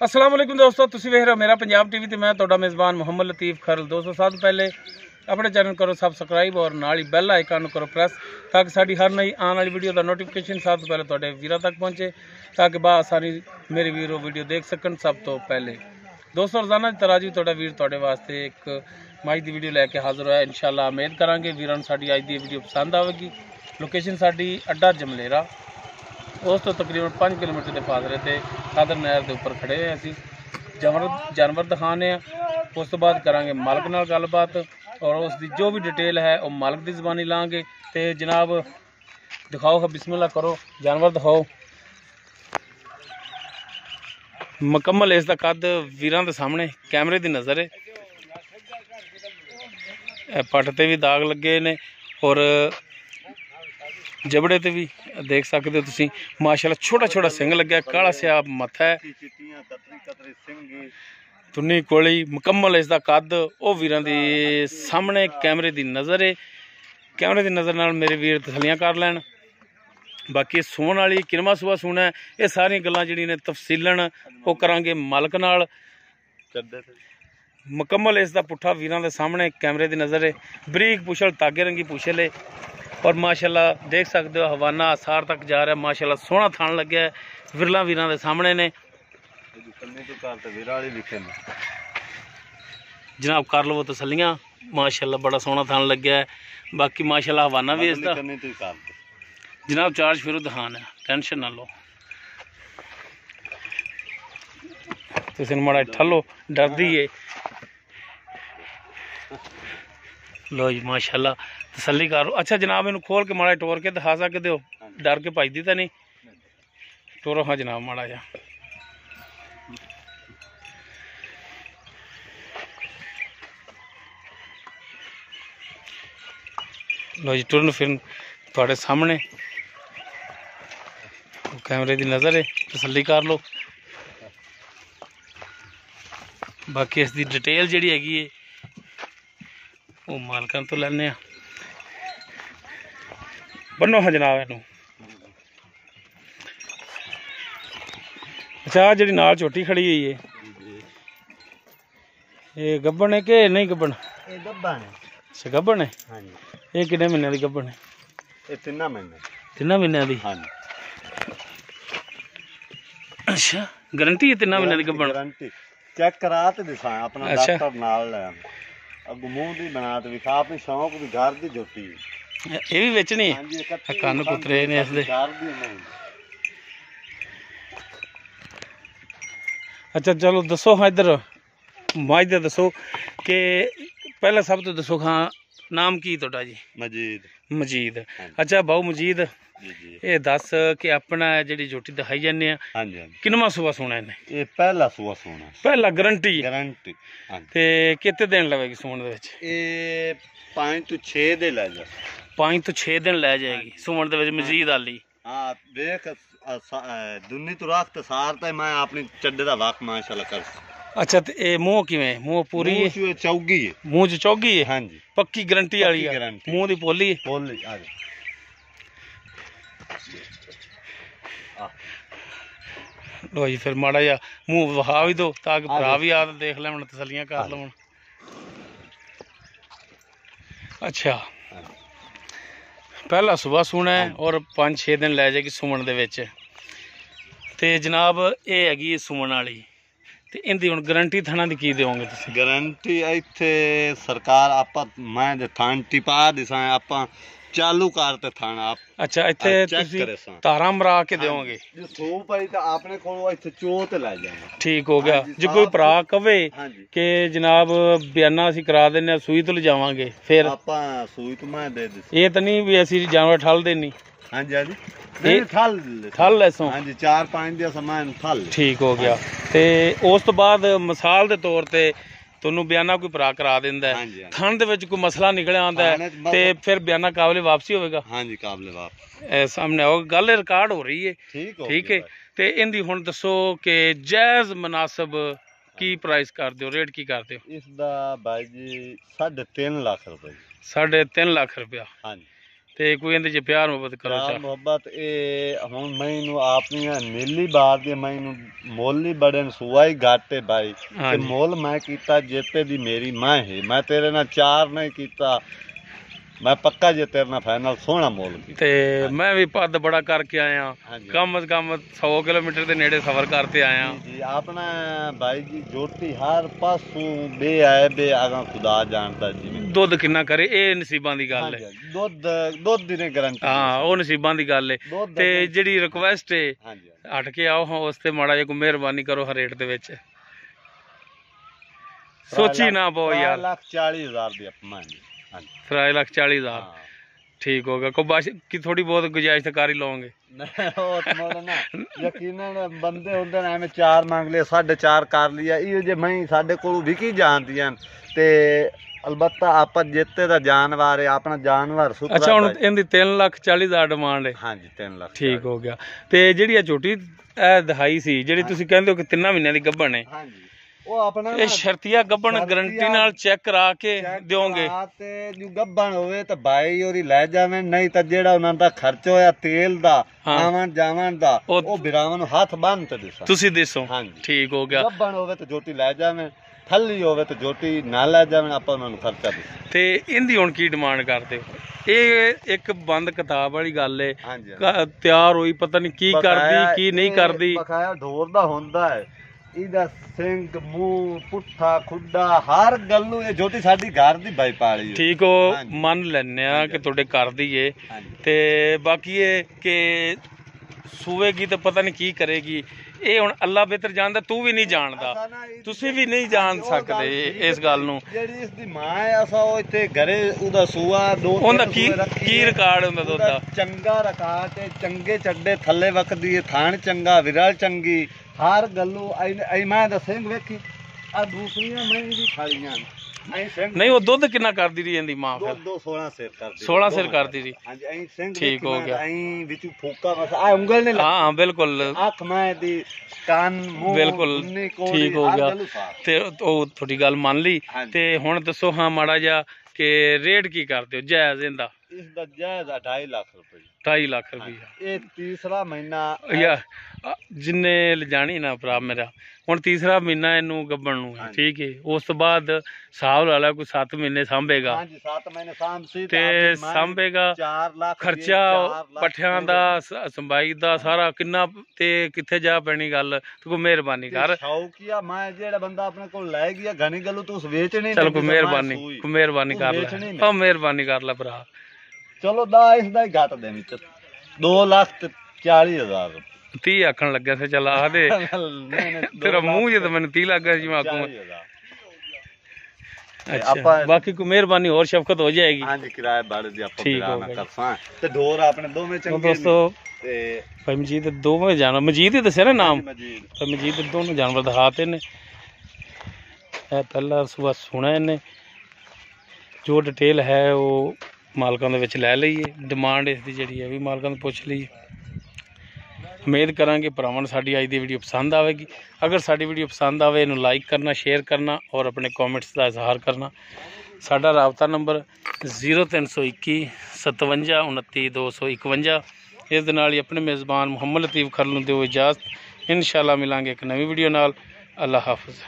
अस्सलाम वालेकुम दोस्तों, तुसीं वेख रहे हो मेरा पंजाब टीवी ते मैं तुहाडा मेज़बान मोहम्मद लतीफ़ खरल। दोस्तों सब तो पहले अपने चैनल करो सबसक्राइब और नाल ही बैल आइकन करो प्रेस ताकि साड़ी हर नई आने वाली वीडियो का नोटिफिकेशन सब तो पहले तुहाडे वीरां तक पहुँचे ताकि बाआसानी मेरे वीरों वीडियो देख सकन सब तो पहले। दोस्तों रोज़ाना की तरह जी तुहाडा वीर तुहाडे वास्ते एक माई की वीडियो लैके हाज़र होया। इंशाअल्लाह उम्मीद करांगे वीरां नूं साडी अज दी वीडियो पसंद आवेगी। लोकेशन साडी अड्डा जमलेरा, उस तो तकरीबन 5 किलोमीटर के फासले से कादर नहर के उपर खड़े हुए असी जानवर दिखाने। उस तो बाद करांगे मालक नाल गलबात और उसकी जो भी डिटेल है वह मालक की जबानी लाँगे। तो जनाब दिखाओ, बिस्मिल्लाह करो, जानवर दिखाओ। मुकम्मल इसका कद वीरां दे सामने कैमरे की नज़र है। पट ते भी दाग लगे ने और जबड़े ते भी देख सकते हो तुसी। माशाल्लाह छोटा छोटा सिंग लग्या, काला स्या मत्था है, तुन्नी कोली। मुकम्मल इसका कद वो वीरां दी सामने कैमरे की नज़र है। कैमरे की नज़र नाल मेरे वीर तसलियां कर लैन। बाकी सूण वाली किनवा सूआ सूना है, ये सारी गल्लां जिहड़ियां ने तफसीलन वो करांगे मालक नाल। मुकम्मल इसका पुट्ठा वीरां दे सामने कैमरे की नज़र है। बरीक पुछल तागे रंगी पुछल है और माशाल्लाह देख सकते हो हवाना आसार तक जा रहा है। माशाल्लाह सोहना थान लग्या है, विरला वीरां दे सामने ने। जनाब कर लो तसलियां, माशाल्लाह बड़ा सोहना थान लग्या है। बाकी माशाल्लाह हवाना भी इसका जनाब चार्ज फिर दिखान है, टेंशन ना लो। तुसीं माड़ा ठल्लो, डरदी है। लो जी माशाल्लाह तसली करो। अच्छा जनाब इनू खोल के माड़ा टोर के दिखा सकते हो, डर के भजदी तो नहीं? टोरो हाँ जनाब माड़ा जा। लो जी टुरन फिरन थोड़े सामने कैमरे की नज़र है, तसली कर लो। बाकी इसकी डिटेल जी हैगी है वो मालकां तो लैने। बनो हाँ जनाब इनू। अच्छा जी नाल झोटी खड़ी हुई है, ये गब्बन है कि नहीं गब्बन? अच्छा गब्बन है। ये कितने महीने की गब्बन है? ये 3 महीने की। अच्छा गारंटी है 3 महीने की गब्बन? चेक करा ते दिखा अपना डॉक्टर नाल ले अगू मुंह दी बना ते विखा अपनी शौक दी घर दी झोटी। ये भी बेचनी है? कान कुतरे ने इसदे। अच्छा चलो दसो हाँ इधर माज दे दसो कि पहले सब तो दसो हाँ नाम की तुहाडा जी? मजीद। मजीद। अच्छा भाऊ मजीद ये दस कि अपना जी झोटी दिखाई जाने किनवा सुबह सोना है? ये पहला सुबह सोना। पहला गारंटी? गारंटी। ते कितने दिन लगेगी सूण दे विच? ये 5 तो 6 दे ले जा। 5 तो 6 दिन लै जाएगी सूण दे विच मजीद आली। हाँ देख दुनी तो रख तो सारता मैं अपनी चड्डे दा वक्त माशाल्लाह कर। अच्छा तो ये मुँह किवें? मुँह पूरी है? चौगी है। मुँह च चौगी है? हाँ जी पक्की गारंटी वाली है। मुँह दी पोली है? पोली आ जा। लो जी फिर माड़ा जा मुँह विखा भी दो ताकि भरा भी आ देख लैन तसलियां कर लवन। अच्छा पहला सुबह सूना है और 5-6 दिन लै जाएगी सूण दे विच। ते जनाब ये हैगी सूण वाली ते इनदी हुण गारंटी थाना दी की देओगे तुसीं? गारंटी इत्थे सरकार आपां मैं दे थान टिपा दिसां आपां चालू करते थाना आप। अच्छा इत्थे तुसीं तारां मरा के देओगे? जो थो पई तो आपने को इत्थे चो ते लै जाना। ठीक हो गया। जो कोई भरा कवे कि जनाब बयाना असीं करा देने सूई तो ले जावांगे फिर आपां सूई तो मैं दे दी। ये तो नहीं भी असीं जानवर ठल देनी? हाँ जी हाँ जी थल ऐसो? हाँ जी 4-5 दिन समान थल। ठीक हो गया। ते उस तो बाद मिसाल दे तौर ते तुहानू बयाना कोई भरा करा दिंदा है, थन दे विच कोई मसला निकलिया आंदा है ते फिर बयाना काबिले वापसी होवेगा? हाँ जी काबिले वापस सामने आओ गल रिकॉर्ड हो रही है। ठीक है ते इंदी हुण दसो कि जायज़ मुनासिब की प्राइस कर दो, रेट की कर दो? इसदा भाई जी 3.5 लाख रुपए। 3.5 लाख रुपया? हाँ जी। ਤੇ ਕੋਈ ਇਹਦੇ ਚ ਪਿਆਰ ਮੁਹੱਬਤ ਕਰੋ ਪਿਆਰ ਮੁਹੱਬਤ ਇਹ ਹੁਣ ਮੈਨੂੰ ਆਪਣੀਆਂ ਨੀਲੀ ਬਾਰ ਦੀ ਮੈਨੂੰ ਮੁੱਲ ਹੀ ਬੜੇ ਨੇ ਸੂਆ ਹੀ ਘੱਟ ਹੈ ਭਾਈ ਤੇ ਮੁੱਲ ਮੈਂ ਕੀਤਾ ਜਿੱਤੇ ਦੀ ਮੇਰੀ ਮਾਂ ਹੈ ਮੈਂ ਤੇਰੇ ਨਾਲ ਚਾਰ ਨਹੀਂ ਕੀਤਾ मैं पक्का जे तेरे ना फाइनल सोना मोल की ते मैं भी पद बड़ा करके आया कम से कम 100 किलोमीटर के नेड़े सफर करते आया जी अपना भाई जी जोटी हर पासों बे आए बे आगा खुदा जानता जी दुध किन्ना करे ए नसीबां दी गल है दुध दी ने गारंटी हां ओ नसीबां दी गल है ते जेडी रिक्वेस्ट है हट के आओ हां उस ते माड़ा जे कोई मेहरबानी करो हर रेट दे विच सोची ना पो यार 1,40,000 दी अपना 3,40,000 ठीक होगा को बाश की थोड़ी बहुत गुजाइश तो कर ही लोगे यकीनन बंदे होंदे ने एवें 4 मांग ले 4.5 कर लिया इहो जे मैं साडे कोल विकी जानदियां ते अलबत्ता आप जिते दा जानवर है अपना जानवर सुथरा अच्छा हुन इहदी 3,40,000 डिमांड है हां जी 3 लाख ठीक हो गया ते जेहड़ी छोटी दहाई सी जेहड़ी तुसी कहंदे हो कि 3 महीने दी गब्बन है हां जी ਉਹ ਆਪਣਾ ਇਹ ਸ਼ਰਤੀਆ ਗੱਬਣ ਗਰੰਟੀ ਨਾਲ ਚੈੱਕ ਕਰਾ ਕੇ ਦਿਓਗੇ ਤੇ ਜੋ ਗੱਬਣ ਹੋਵੇ ਤਾਂ ਬਾਈ ਹੋਰੀ ਲੈ ਜਾਵੇਂ ਨਹੀਂ ਤਾਂ ਜਿਹੜਾ ਉਹਨਾਂ ਦਾ ਖਰਚ ਹੋਇਆ ਤੇਲ ਦਾ ਆਵਣ ਜਾਵਣ ਦਾ ਉਹ ਬਿਰਾਵਾਂ ਨੂੰ ਹੱਥ ਬੰਨ ਤੇ ਦਿਸੋ ਤੁਸੀਂ ਦਿਸੋ ਠੀਕ ਹੋ ਗਿਆ ਗੱਬਣ ਹੋਵੇ ਤਾਂ ਜੋਟੀ ਲੈ ਜਾਵੇਂ ਥੱਲੀ ਹੋਵੇ ਤਾਂ ਜੋਟੀ ਨਾ ਲੈ ਜਾਵੇਂ ਆਪਾਂ ਉਹਨਾਂ ਨੂੰ ਖਰਚਾ ਦੇ ਤੇ ਇਹਦੀ ਹੁਣ ਕੀ ਡਿਮਾਂਡ ਕਰਦੇ ਹੋ ਇਹ ਇੱਕ ਬੰਦ ਕਿਤਾਬ ਵਾਲੀ ਗੱਲ ਏ ਤਿਆਰ ਹੋਈ ਪਤਾ ਨਹੀਂ ਕੀ ਕਰਦੀ ਕੀ ਨਹੀਂ ਕਰਦੀ ਬਕਾਇਆ ਢੋਰ ਦਾ ਹੁੰਦਾ ਹੈ ਇਹਦਾ ਸਿੰਘ ਮੂੰਹ ਪੁੱਠਾ ਖੁੱਡਾ ਹਰ ਗੱਲ ਨੂੰ ਇਹ ਜੋਟੀ ਸਾਡੀ ਘਰ ਦੀ ਬਾਈ ਪਾਲੀ ਠੀਕ ਹੋ ਮੰਨ ਲੈਨੇ ਆ ਕਿ ਤੁਹਾਡੇ ਘਰ ਦੀ ਏ ਤੇ ਬਾਕੀ ਇਹ ਕਿ ਸੂਵੇਗੀ ਤੇ ਪਤਾ ਨਹੀਂ ਕੀ ਕਰੇਗੀ ਇਹ ਹੁਣ ਅੱਲਾ ਬਿਹਤਰ ਜਾਣਦਾ ਤੂੰ ਵੀ ਨਹੀਂ ਜਾਣਦਾ ਤੁਸੀਂ ਵੀ ਨਹੀਂ ਜਾਣ ਸਕਦੇ ਇਸ ਗੱਲ ਨੂੰ ਜਿਹੜੀ ਇਸ ਦੀ ਮਾਂ ਹੈ ਅਸਾਂ ਉਹ ਇੱਥੇ ਘਰੇ ਉਹਦਾ ਸੂਆ ਦੋ ਉਹਦਾ ਕੀ ਰਿਕਾਰਡ ਹੁੰਦਾ ਦੁੱਧ ਦਾ ਚੰਗਾ ਰਿਕਾਰਡ ਤੇ ਚੰਗੇ ਚੱਡੇ ਥੱਲੇ ਵਕਦੀ ਹੈ ਥਾਣ ਚੰਗਾ ਵਿਰਲ ਚੰਗੀ हर गल्लू मैं दसें वेखी आ दूसरियां मैं भी खालियां नहीं वो दुध कितना करदी रही इंदी मां फिर 16 सिर करदी 16 सिर करदी रही हां जी सिंह ठीक हो गया विचू फूका बस आ उंगल ने हां बिल्कुल आंख मैं दी कान मुंह बिल्कुल ठीक हो गया ते ओ थोड़ी गल मान ली ते हुन दसो हां माड़ा जा के रेट की करदे हो जायज इंदा इसदा जायज 2.5 लाख रुपए 2.5 लाख रुपया ये तीसरा महीना या जिन्ने लिजानी ना भरा मेरा हुण तीसरा महीना इनू गब्बण नू ठीक है उस तो बाद साल वाला कोई 7 महीने सांभेगा हां जी 7 महीने सांभसी ते सांभेगा 4 लाख खर्चा पट्ठियां दा संभाई दा सारा किन्ना ते किथे जा पैनी गल तू कोई मेहरबानी कर शौकिया मैं जेड़ा बंदा अपने कोल ले गया घनी गल तू वेचनी चल कोई मेहरबानी कर ले ओ मेहरबानी कर ले भरा चलो दा इसदा ही घट दे विच 2,40,000 30 आखन लगे से चल आ दे तेरा मुंह जे तो मैंने 30 लग गया जी मैं आखूं अच्छा बाकी कोई मेहरबानी और शफकत हो जाएगी हां जी किराए बाड़े दी आपा बिराना करसा ते ढोर अपने दो में चंगे दोस्तों ते भाई मजीद दो में जानवर मजीद ही दसे ना नाम भाई मजीद दोनों जानवर दिखाते ने पहला सुबह सुना इन्हें जो डिटेल है वो मालकां दे विच लै लईए डिमांड इसदी जिहड़ी है भी मालकां तो पुछ लईए उम्मीद करांगे भरावां नूं साडी अज दी वीडियो पसंद आवेगी अगर साडी वीडियो पसंद आवे इनूं लाइक करना शेयर करना और अपने कॉमेंट्स का इजहार करना साडा राबता नंबर 0321 57 29 251 इस दे नाल ही अपने मेज़बान मुहम्मद लतीफ़ खरल नूं दिओ इजाज़त इंशाअल्लाह मिलांगे एक नवी वीडियो नाल अल्लाह हाफिज़।